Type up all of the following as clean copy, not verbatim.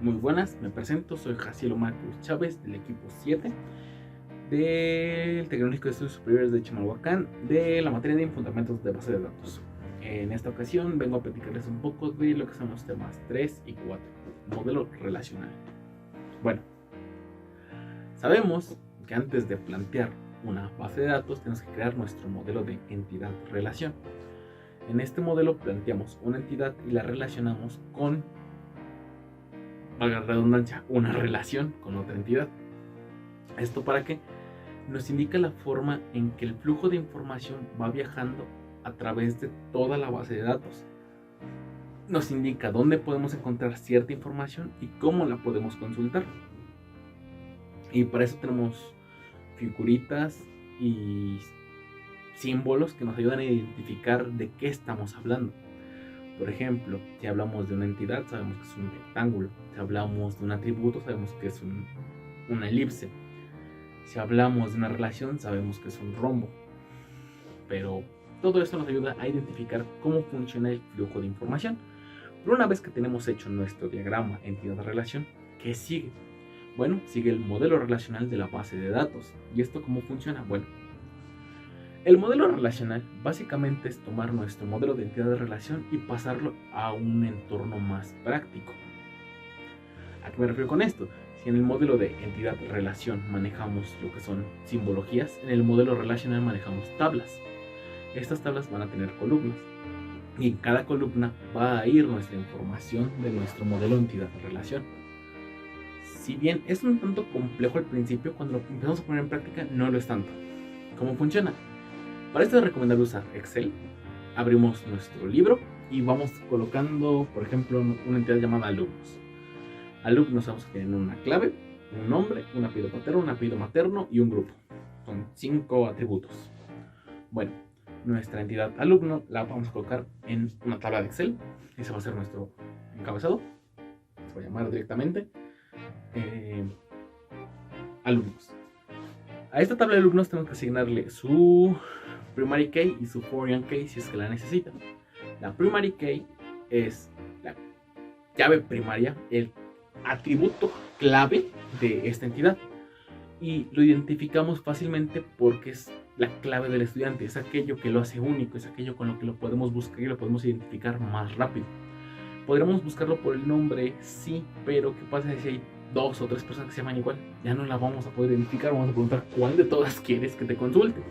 Muy buenas, me presento, soy Jaciel Omar Cruz Chávez del equipo 7 del Tecnológico de Estudios Superiores de Chimalhuacán de la materia de fundamentos de base de datos. En esta ocasión vengo a platicarles un poco de lo que son los temas 3 y 4, modelo relacional. Bueno, sabemos que antes de plantear una base de datos tenemos que crear nuestro modelo de entidad-relación. En este modelo planteamos una entidad y la relacionamos con, valga la redundancia, una relación con otra entidad. ¿Esto para qué? Nos indica la forma en que el flujo de información va viajando a través de toda la base de datos. Nos indica dónde podemos encontrar cierta información y cómo la podemos consultar. Y para eso tenemos figuritas y símbolos que nos ayudan a identificar de qué estamos hablando. Por ejemplo, si hablamos de una entidad, sabemos que es un rectángulo. Si hablamos de un atributo, sabemos que es una elipse. Si hablamos de una relación, sabemos que es un rombo. Pero todo esto nos ayuda a identificar cómo funciona el flujo de información. Pero una vez que tenemos hecho nuestro diagrama entidad-relación, ¿qué sigue? Bueno, sigue el modelo relacional de la base de datos. ¿Y esto cómo funciona? Bueno, el modelo relacional básicamente es tomar nuestro modelo de entidad de relación y pasarlo a un entorno más práctico. ¿A qué me refiero con esto? Si en el modelo de entidad-relación manejamos lo que son simbologías, en el modelo relacional manejamos tablas. Estas tablas van a tener columnas y en cada columna va a ir nuestra información de nuestro modelo de entidad-relación. Si bien es un tanto complejo al principio, cuando lo empezamos a poner en práctica no lo es tanto. ¿Cómo funciona? Para esto es recomendable usar Excel. Abrimos nuestro libro y vamos colocando, por ejemplo, una entidad llamada alumnos. Alumnos vamos a tener una clave, un nombre, un apellido paterno, un apellido materno y un grupo. Son 5 atributos. Bueno, nuestra entidad alumno la vamos a colocar en una tabla de Excel. Ese va a ser nuestro encabezado. Se va a llamar directamente alumnos. A esta tabla de alumnos tenemos que asignarle su primary key y su foreign key si es que la necesitan. La primary key es la llave primaria, el atributo clave de esta entidad, y lo identificamos fácilmente porque es la clave del estudiante, es aquello que lo hace único, es aquello con lo que lo podemos buscar y lo podemos identificar más rápido. Podríamos buscarlo por el nombre, sí, pero ¿qué pasa si hay 2 o 3 personas que se llaman igual? Ya no la vamos a poder identificar, vamos a preguntar cuál de todas quieres que te consulte.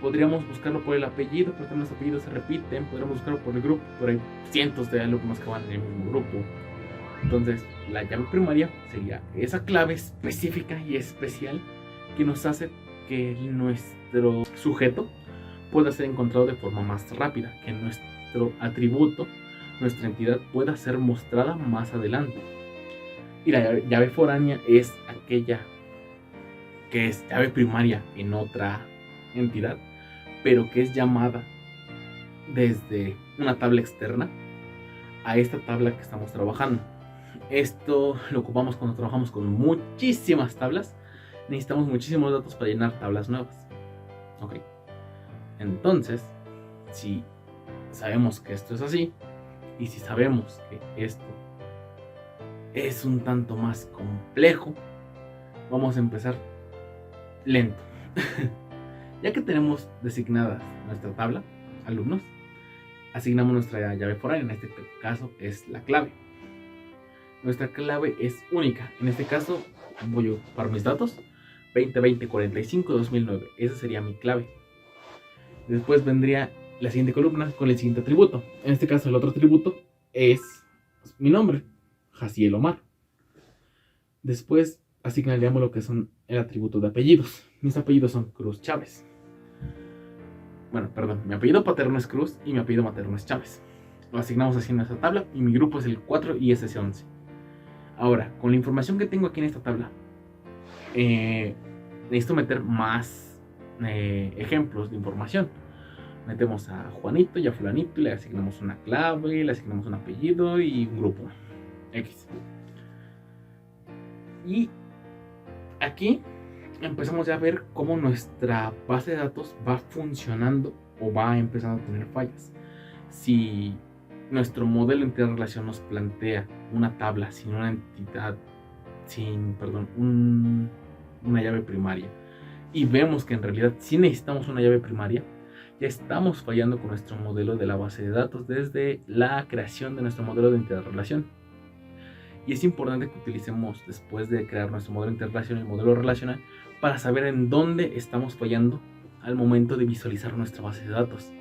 Podríamos buscarlo por el apellido, pero también los apellidos se repiten. Podríamos buscarlo por el grupo, pero hay cientos de alumnos que van en el mismo grupo. Entonces, la llave primaria sería esa clave específica y especial que nos hace que nuestro sujeto pueda ser encontrado de forma más rápida, que nuestro atributo, nuestra entidad pueda ser mostrada más adelante. Y la llave foránea es aquella que es llave primaria en otra entidad, pero que es llamada desde una tabla externa a esta tabla que estamos trabajando. Esto lo ocupamos cuando trabajamos con muchísimas tablas. Necesitamos muchísimos datos para llenar tablas nuevas. Ok. Entonces, si sabemos que esto es así, y si sabemos que esto es un tanto más complejo, vamos a empezar lento. Ya que tenemos designada nuestra tabla, alumnos, asignamos nuestra llave foránea. En este caso es la clave. Nuestra clave es única. En este caso voy a ocupar mis datos 2020 45 2009. Esa sería mi clave. Después vendría la siguiente columna con el siguiente atributo. En este caso el otro atributo es mi nombre, Jaciel Omar. Después asignaríamos lo que son el atributo de apellidos. Mis apellidos son Cruz Chávez. Bueno, perdón, mi apellido paterno es Cruz y mi apellido materno es Chávez. Lo asignamos así en esta tabla y mi grupo es el 4 y ese es el 11. Ahora, con la información que tengo aquí en esta tabla, necesito meter más ejemplos de información. Metemos a Juanito y a Fulanito y le asignamos una clave, le asignamos un apellido y un grupo X. Y aquí empezamos ya a ver cómo nuestra base de datos va funcionando o va empezando a tener fallas. Si nuestro modelo de interrelación nos plantea una tabla sin una entidad, una llave primaria, y vemos que en realidad sí necesitamos una llave primaria, ya estamos fallando con nuestro modelo de la base de datos desde la creación de nuestro modelo de interrelación. Y es importante que utilicemos, después de crear nuestro modelo de interrelación, el modelo relacional, para saber en dónde estamos fallando al momento de visualizar nuestra base de datos.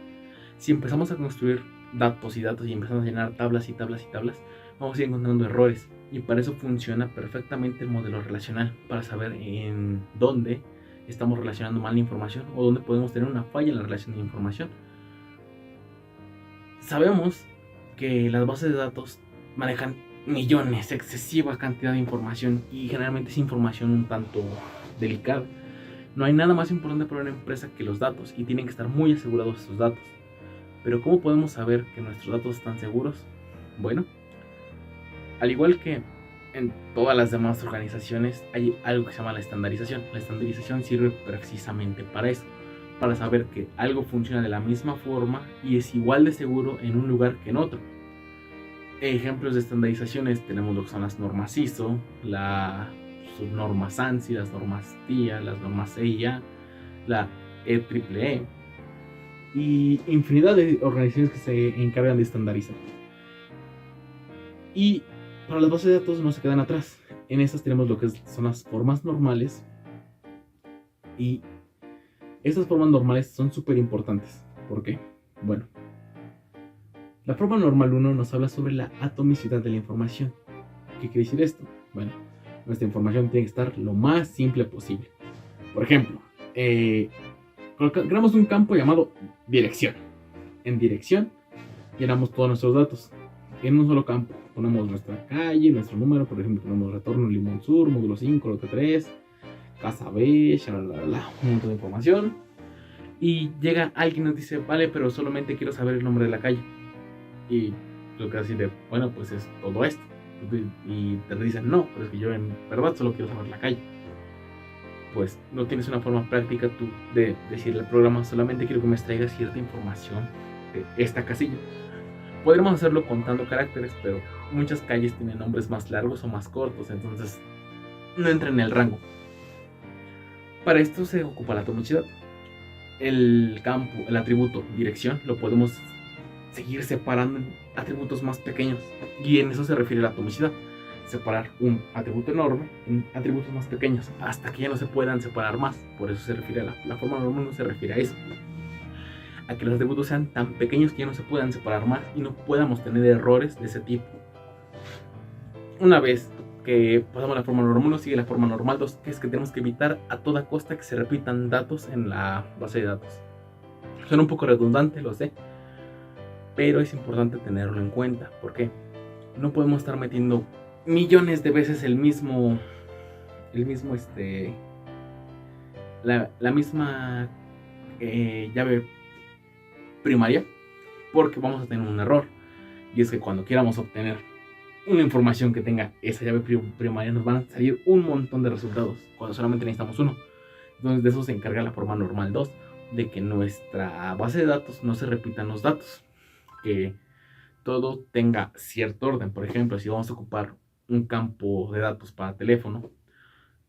Si empezamos a construir datos y datos y empezamos a llenar tablas y tablas y tablas, vamos a ir encontrando errores. Y para eso funciona perfectamente el modelo relacional, para saber en dónde estamos relacionando mal la información o dónde podemos tener una falla en la relación de información. Sabemos que las bases de datos manejan millones, excesiva cantidad de información, y generalmente es información un tanto delicada. No hay nada más importante para una empresa que los datos, y tienen que estar muy asegurados esos datos. Pero ¿cómo podemos saber que nuestros datos están seguros? Bueno, al igual que en todas las demás organizaciones, hay algo que se llama la estandarización. La estandarización sirve precisamente para eso, para saber que algo funciona de la misma forma y es igual de seguro en un lugar que en otro. Ejemplos de estandarizaciones tenemos lo que son las normas ISO, las normas ANSI, las normas TIA, las normas EIA, la EEE y infinidad de organizaciones que se encargan de estandarizar. Y para las bases de datos no se quedan atrás. En estas tenemos lo que son las formas normales, y estas formas normales son súper importantes. ¿Por qué? Bueno, la forma normal 1 nos habla sobre la atomicidad de la información. ¿Qué quiere decir esto? Bueno, nuestra información tiene que estar lo más simple posible. Por ejemplo, creamos un campo llamado dirección. En dirección llenamos todos nuestros datos en un solo campo. Ponemos nuestra calle, nuestro número, por ejemplo, ponemos retorno Limón Sur, módulo 5, lote 3, casa B, shalalala, un montón de información. Y llega alguien y nos dice, vale, pero solamente quiero saber el nombre de la calle. Y lo que así de, bueno, pues es todo esto. Y te dicen, no, pero es que yo en verdad solo quiero saber la calle. Pues no tienes una forma práctica tú de decirle al programa, solamente quiero que me extraiga cierta información de esta casilla. Podríamos hacerlo contando caracteres, pero muchas calles tienen nombres más largos o más cortos, entonces no entra en el rango. Para esto se ocupa la atomicidad. El campo, el atributo dirección, lo podemos seguir separando en atributos más pequeños, y en eso se refiere la atomicidad. Separar un atributo enorme en atributos más pequeños hasta que ya no se puedan separar más. Por eso se refiere a la forma normal, no se refiere a eso, a que los atributos sean tan pequeños que ya no se puedan separar más y no podamos tener errores de ese tipo. Una vez que pasamos la forma normal 1, sigue la forma normal 2, que es que tenemos que evitar a toda costa que se repitan datos en la base de datos. Suena un poco redundante, lo sé, pero es importante tenerlo en cuenta. ¿Por qué? No podemos estar metiendo millones de veces la misma llave primaria, porque vamos a tener un error. Y es que cuando queramos obtener una información que tenga esa llave primaria, nos van a salir un montón de resultados cuando solamente necesitamos uno. Entonces de eso se encarga la forma normal 2, de que nuestra base de datos no se repitan los datos, que todo tenga cierto orden. Por ejemplo, si vamos a ocupar un campo de datos para teléfono,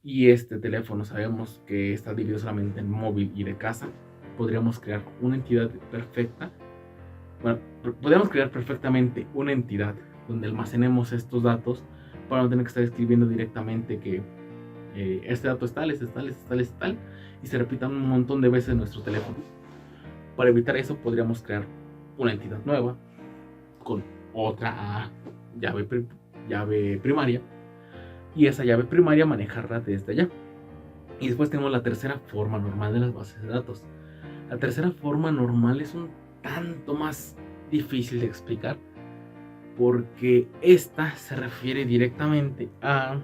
y este teléfono sabemos que está dividido solamente en móvil y de casa, podríamos crear una entidad perfecta. Bueno, podríamos crear perfectamente una entidad donde almacenemos estos datos, para no tener que estar escribiendo directamente que este dato es tal, este es tal, este es tal, este es tal, y se repitan un montón de veces en nuestro teléfono. Para evitar eso, podríamos crear una entidad nueva con otra llave primaria, y esa llave primaria manejarla desde allá. Y después tenemos la tercera forma normal de las bases de datos. La tercera forma normal es un tanto más difícil de explicar, porque esta se refiere directamente a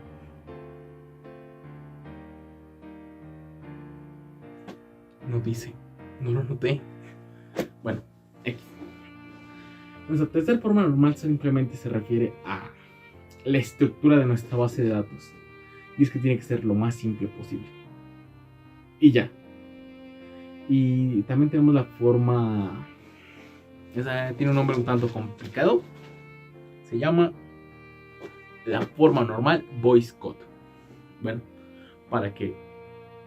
no dice, no lo noté. Bueno, X. Nuestra tercera forma normal simplemente se refiere a la estructura de nuestra base de datos, y es que tiene que ser lo más simple posible. Y ya. Y también tenemos la forma, esa tiene un nombre un tanto complicado, se llama la forma normal voice code. Bueno, para que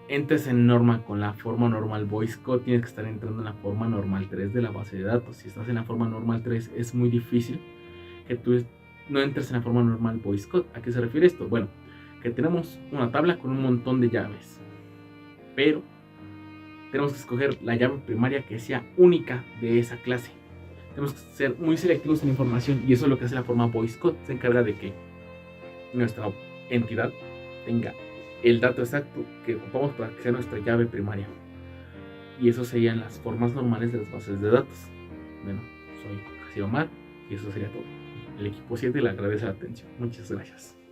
entres en norma con la forma normal voice code, tienes que estar entrando en la forma normal 3 de la base de datos. Si estás en la forma normal 3, es muy difícil que tú no entres en la forma normal voice code. ¿A qué se refiere esto? Bueno, que tenemos una tabla con un montón de llaves, pero tenemos que escoger la llave primaria que sea única de esa clase. Tenemos que ser muy selectivos en la información, y eso es lo que hace la forma voice code. Se encarga de que nuestra entidad tenga el dato exacto que ocupamos para que sea nuestra llave primaria. Y eso serían las formas normales de las bases de datos. Bueno, soy Jaciel Omar y eso sería todo. El equipo 7 le agradece la atención. Muchas gracias.